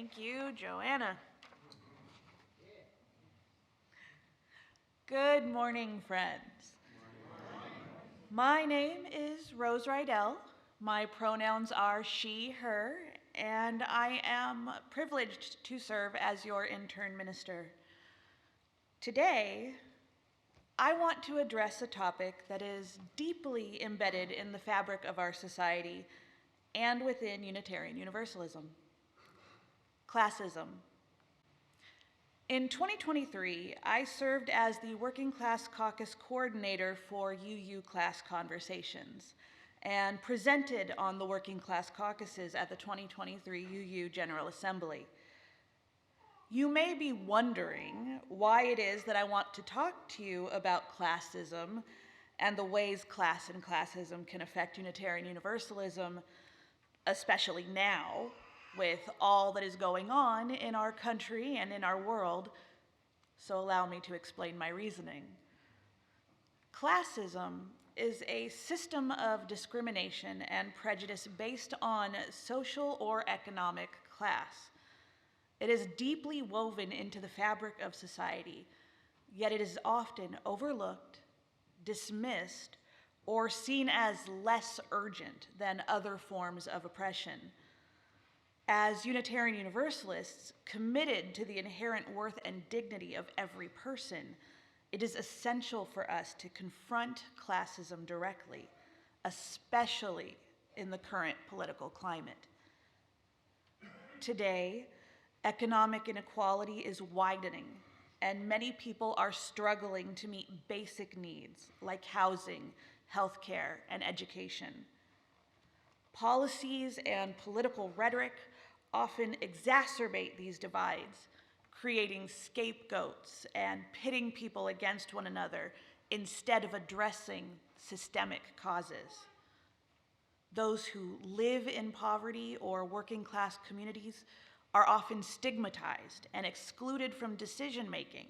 Thank you, Joanna. Good morning, friends. My name is Rose Rydell. My pronouns are she, her, and I am privileged to serve as your intern minister. Today, I want to address a topic that is deeply embedded in the fabric of our society and within Unitarian Universalism: classism. In 2023, I served as the Working Class Caucus coordinator for UU Class Conversations and presented on the Working Class Caucuses at the 2023 UU General Assembly. You may be wondering why it is that I want to talk to you about classism and the ways class and classism can affect Unitarian Universalism, especially now, with all that is going on in our country and in our world, so allow me to explain my reasoning. Classism is a system of discrimination and prejudice based on social or economic class. It is deeply woven into the fabric of society, yet it is often overlooked, dismissed, or seen as less urgent than other forms of oppression. As Unitarian Universalists committed to the inherent worth and dignity of every person, it is essential for us to confront classism directly, especially in the current political climate. Today, economic inequality is widening, and many people are struggling to meet basic needs like housing, healthcare, and education. Policies and political rhetoric often exacerbate these divides, creating scapegoats and pitting people against one another instead of addressing systemic causes. Those who live in poverty or working class communities are often stigmatized and excluded from decision-making,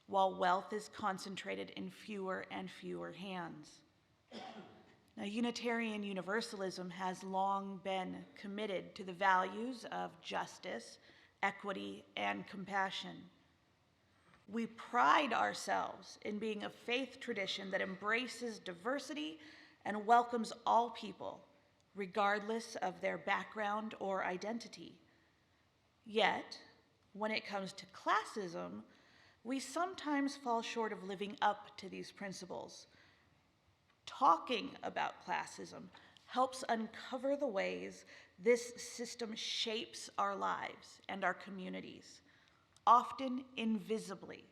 while wealth is concentrated in fewer and fewer hands. Now, Unitarian Universalism has long been committed to the values of justice, equity, and compassion. We pride ourselves in being a faith tradition that embraces diversity and welcomes all people, regardless of their background or identity. Yet, when it comes to classism, we sometimes fall short of living up to these principles. Talking about classism helps uncover the ways this system shapes our lives and our communities, often invisibly.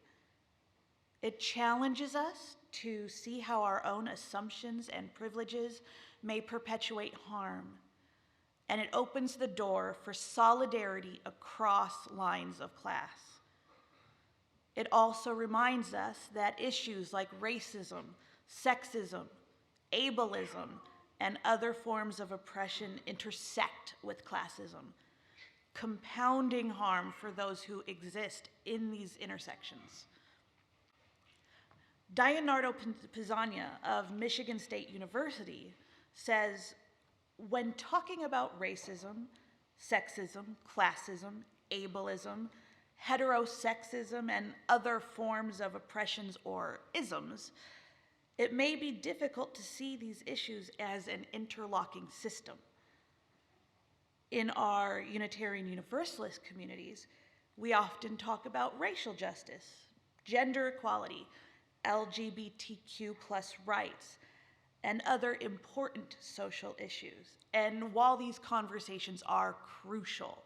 It challenges us to see how our own assumptions and privileges may perpetuate harm, and it opens the door for solidarity across lines of class. It also reminds us that issues like racism, sexism, ableism, and other forms of oppression intersect with classism, compounding harm for those who exist in these intersections. Leonardo Pizzagna of Michigan State University says, when talking about racism, sexism, classism, ableism, heterosexism, and other forms of oppressions or isms, it may be difficult to see these issues as an interlocking system. In our Unitarian Universalist communities, we often talk about racial justice, gender equality, LGBTQ+ rights, and other important social issues. And while these conversations are crucial,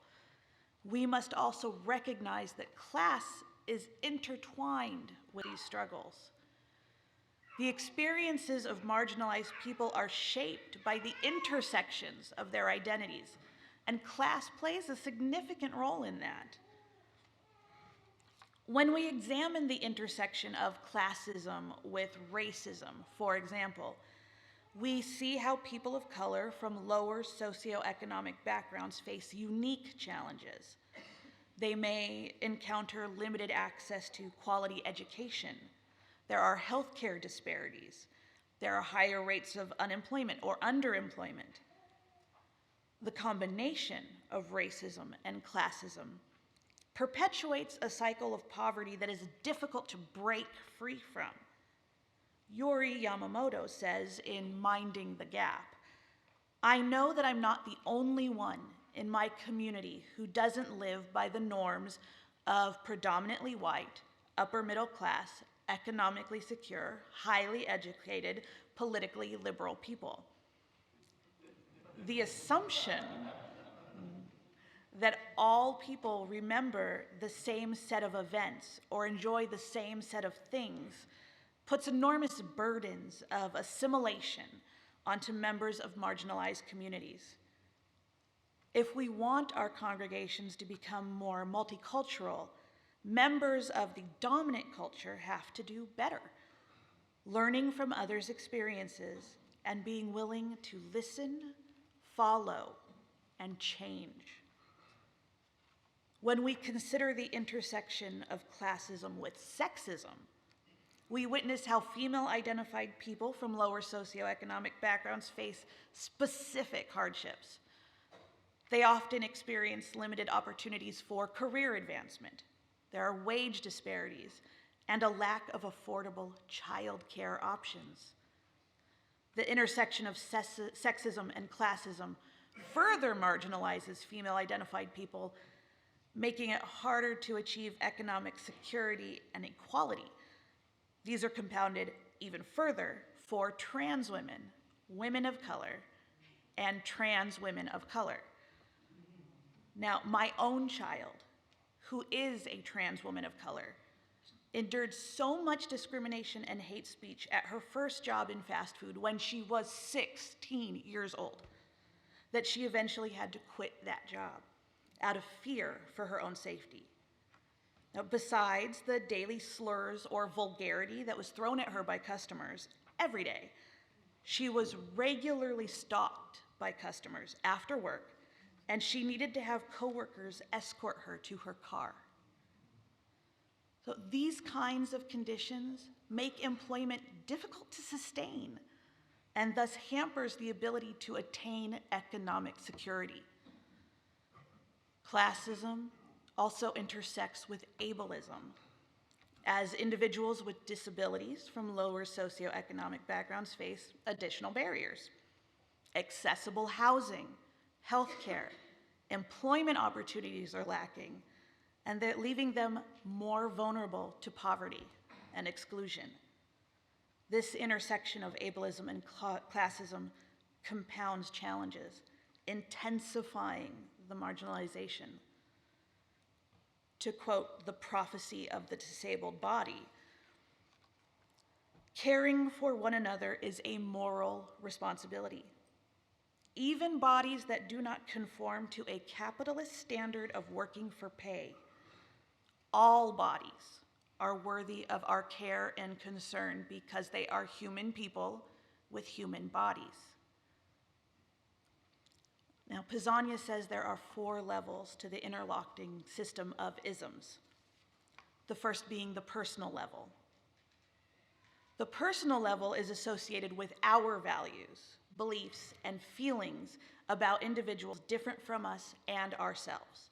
we must also recognize that class is intertwined with these struggles. The experiences of marginalized people are shaped by the intersections of their identities, and class plays a significant role in that. When we examine the intersection of classism with racism, for example, we see how people of color from lower socioeconomic backgrounds face unique challenges. They may encounter limited access to quality education. There are healthcare disparities. There are higher rates of unemployment or underemployment. The combination of racism and classism perpetuates a cycle of poverty that is difficult to break free from. Yuri Yamamoto says in Minding the Gap, "I know that I'm not the only one in my community who doesn't live by the norms of predominantly white, upper middle class, economically secure, highly educated, politically liberal people." The assumption that all people remember the same set of events or enjoy the same set of things puts enormous burdens of assimilation onto members of marginalized communities. If we want our congregations to become more multicultural, members of the dominant culture have to do better, learning from others' experiences and being willing to listen, follow, and change. When we consider the intersection of classism with sexism, we witness how female-identified people from lower socioeconomic backgrounds face specific hardships. They often experience limited opportunities for career advancement. There are wage disparities and a lack of affordable childcare options. The intersection of sexism and classism further marginalizes female-identified people, making it harder to achieve economic security and equality. These are compounded even further for trans women, women of color, and trans women of color. Now, my own child, who is a trans woman of color, endured so much discrimination and hate speech at her first job in fast food when she was 16 years old that she eventually had to quit that job out of fear for her own safety. Now, besides the daily slurs or vulgarity that was thrown at her by customers every day, she was regularly stalked by customers after work, and she needed to have coworkers escort her to her car. So these kinds of conditions make employment difficult to sustain and thus hampers the ability to attain economic security. Classism also intersects with ableism, as individuals with disabilities from lower socioeconomic backgrounds face additional barriers. Accessible housing, healthcare, employment opportunities are lacking, and they're leaving them more vulnerable to poverty and exclusion. This intersection of ableism and classism compounds challenges, intensifying the marginalization. To quote the prophecy of the disabled body, caring for one another is a moral responsibility. Even bodies that do not conform to a capitalist standard of working for pay, all bodies are worthy of our care and concern because they are human people with human bodies. Now, Pizzagna says there are 4 levels to the interlocking system of isms, the first being the personal level. The personal level is associated with our values, beliefs, and feelings about individuals different from us and ourselves.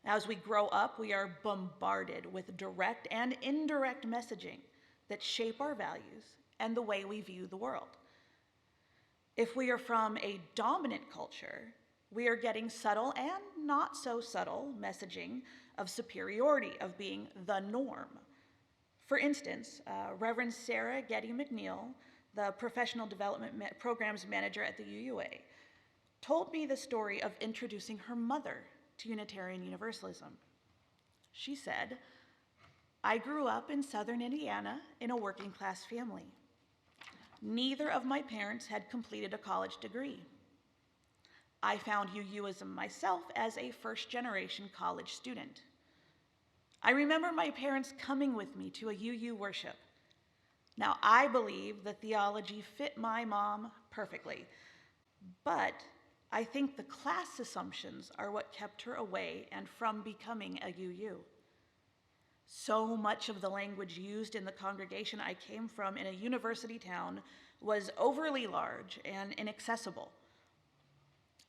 As we grow up, we are bombarded with direct and indirect messaging that shape our values and the way we view the world. If we are from a dominant culture, we are getting subtle and not so subtle messaging of superiority, of being the norm. For instance, Reverend Sarah Getty McNeil, the Professional Development Programs Manager at the UUA, told me the story of introducing her mother to Unitarian Universalism. She said, "I grew up in Southern Indiana in a working class family. Neither of my parents had completed a college degree. I found UUism myself as a first-generation college student. I remember my parents coming with me to a UU worship. Now, I believe the theology fit my mom perfectly, but I think the class assumptions are what kept her away and from becoming a UU. So much of the language used in the congregation I came from in a university town was overly large and inaccessible.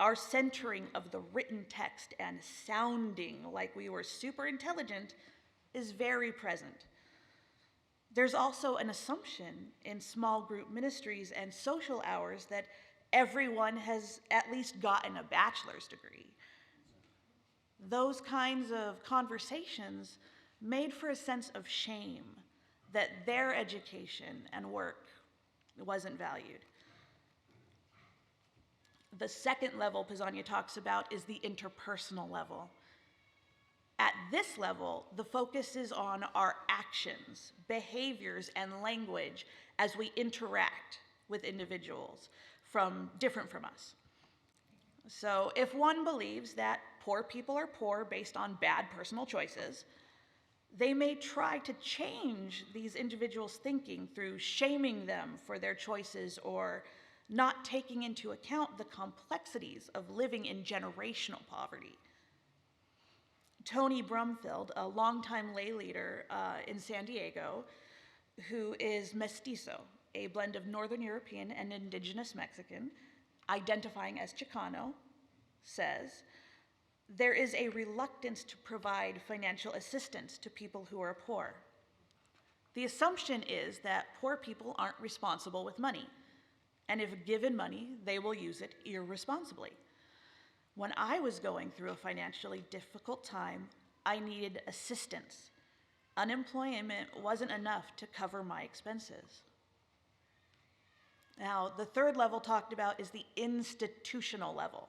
Our centering of the written text and sounding like we were super intelligent is very present. There's also an assumption in small group ministries and social hours that everyone has at least gotten a bachelor's degree. Those kinds of conversations made for a sense of shame that their education and work wasn't valued. The second level Pisanio talks about is the interpersonal level. At this level, the focus is on our actions, behaviors, and language as we interact with individuals different from us. So if one believes that poor people are poor based on bad personal choices, they may try to change these individuals' thinking through shaming them for their choices or not taking into account the complexities of living in generational poverty. Tony Brumfield, a longtime lay leader in San Diego, who is mestizo, a blend of Northern European and indigenous Mexican, identifying as Chicano, says, there is a reluctance to provide financial assistance to people who are poor. The assumption is that poor people aren't responsible with money, and if given money, they will use it irresponsibly. When I was going through a financially difficult time, I needed assistance. Unemployment wasn't enough to cover my expenses. Now, the third level talked about is the institutional level.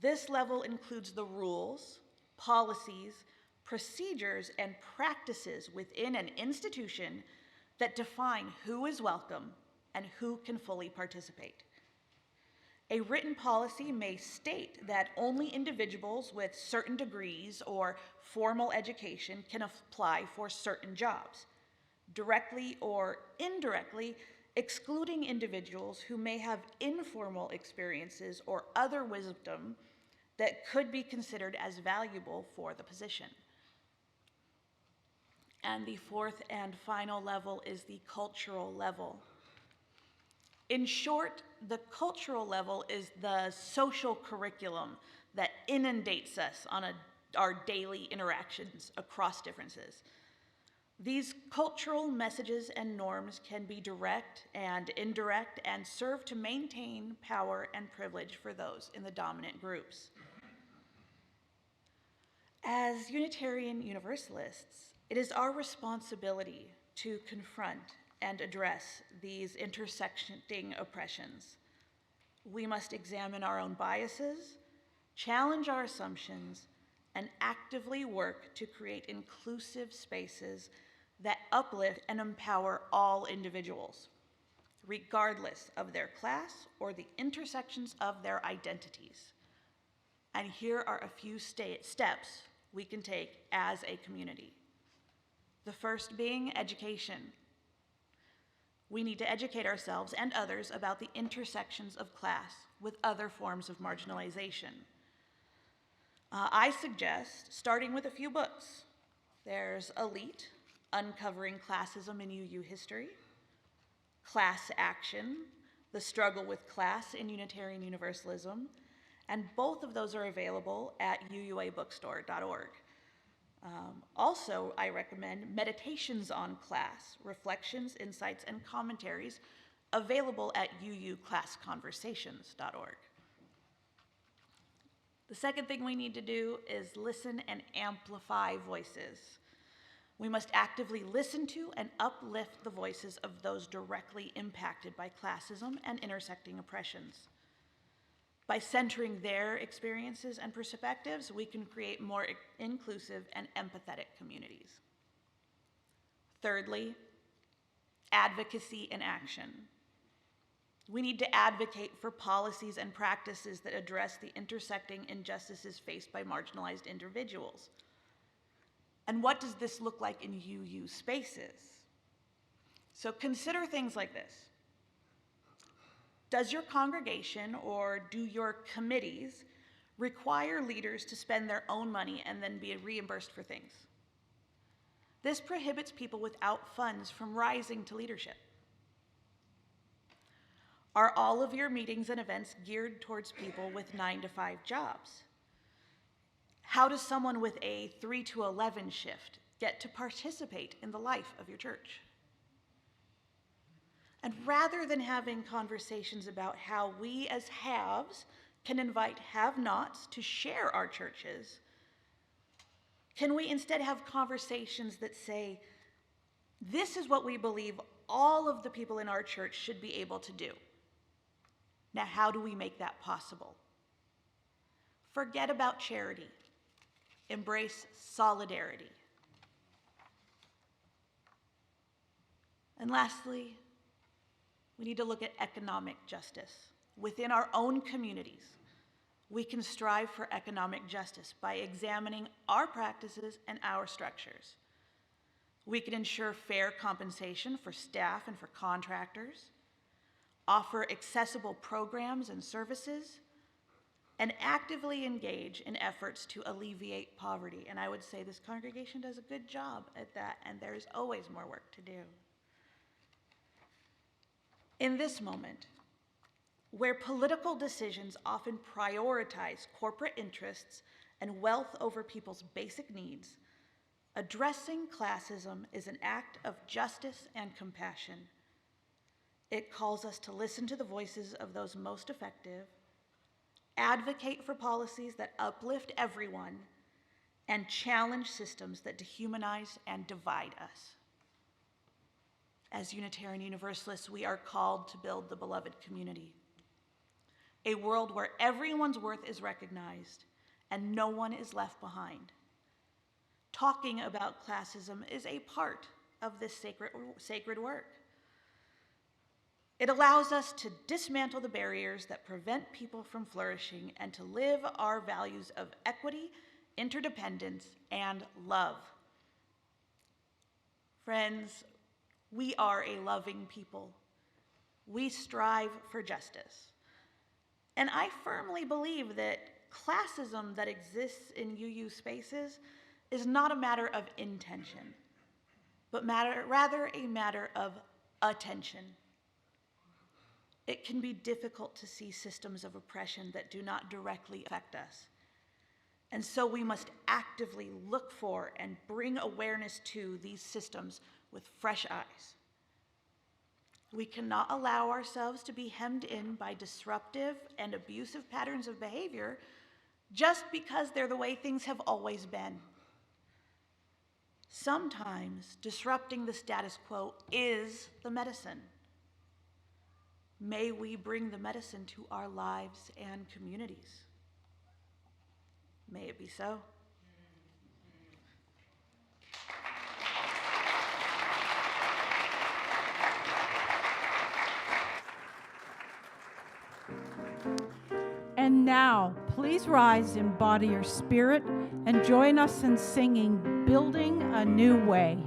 This level includes the rules, policies, procedures, and practices within an institution that define who is welcome and who can fully participate. A written policy may state that only individuals with certain degrees or formal education can apply for certain jobs, directly or indirectly excluding individuals who may have informal experiences or other wisdom that could be considered as valuable for the position. And the fourth and final level is the cultural level. In short, the cultural level is the social curriculum that inundates us on our daily interactions across differences. These cultural messages and norms can be direct and indirect and serve to maintain power and privilege for those in the dominant groups. As Unitarian Universalists, it is our responsibility to confront and address these intersecting oppressions. We must examine our own biases, challenge our assumptions, and actively work to create inclusive spaces that uplift and empower all individuals, regardless of their class or the intersections of their identities. And here are a few steps we can take as a community. The first being education. We need to educate ourselves and others about the intersections of class with other forms of marginalization. I suggest starting with a few books. There's Elite, Uncovering Classism in UU History, Class Action, The Struggle with Class in Unitarian Universalism, and both of those are available at uuabookstore.org. Also, I recommend Meditations on Class, Reflections, Insights, and Commentaries, available at uuclassconversations.org. The second thing we need to do is listen and amplify voices. We must actively listen to and uplift the voices of those directly impacted by classism and intersecting oppressions. By centering their experiences and perspectives, we can create more inclusive and empathetic communities. Thirdly, advocacy and action. We need to advocate for policies and practices that address the intersecting injustices faced by marginalized individuals. And what does this look like in UU spaces? So consider things like this. Does your congregation or do your committees require leaders to spend their own money and then be reimbursed for things? This prohibits people without funds from rising to leadership. Are all of your meetings and events geared towards people with 9-to-5 jobs? How does someone with a 3 to 11 shift get to participate in the life of your church? And rather than having conversations about how we as haves can invite have-nots to share our churches, can we instead have conversations that say, this is what we believe all of the people in our church should be able to do. Now, how do we make that possible? Forget about charity. Embrace solidarity. And lastly, we need to look at economic justice. Within our own communities, we can strive for economic justice by examining our practices and our structures. We can ensure fair compensation for staff and for contractors, offer accessible programs and services, and actively engage in efforts to alleviate poverty. And I would say this congregation does a good job at that, and there's always more work to do. In this moment, where political decisions often prioritize corporate interests and wealth over people's basic needs, addressing classism is an act of justice and compassion. It calls us to listen to the voices of those most effective, advocate for policies that uplift everyone, and challenge systems that dehumanize and divide us. As Unitarian Universalists, we are called to build the beloved community, a world where everyone's worth is recognized and no one is left behind. Talking about classism is a part of this sacred work. It allows us to dismantle the barriers that prevent people from flourishing and to live our values of equity, interdependence, and love. Friends, we are a loving people. We strive for justice. And I firmly believe that classism that exists in UU spaces is not a matter of intention, but rather a matter of attention. It can be difficult to see systems of oppression that do not directly affect us. And so we must actively look for and bring awareness to these systems with fresh eyes. We cannot allow ourselves to be hemmed in by disruptive and abusive patterns of behavior just because they're the way things have always been. Sometimes disrupting the status quo is the medicine. May we bring the medicine to our lives and communities. May it be so. And now, please rise in body or spirit and join us in singing Building a New Way.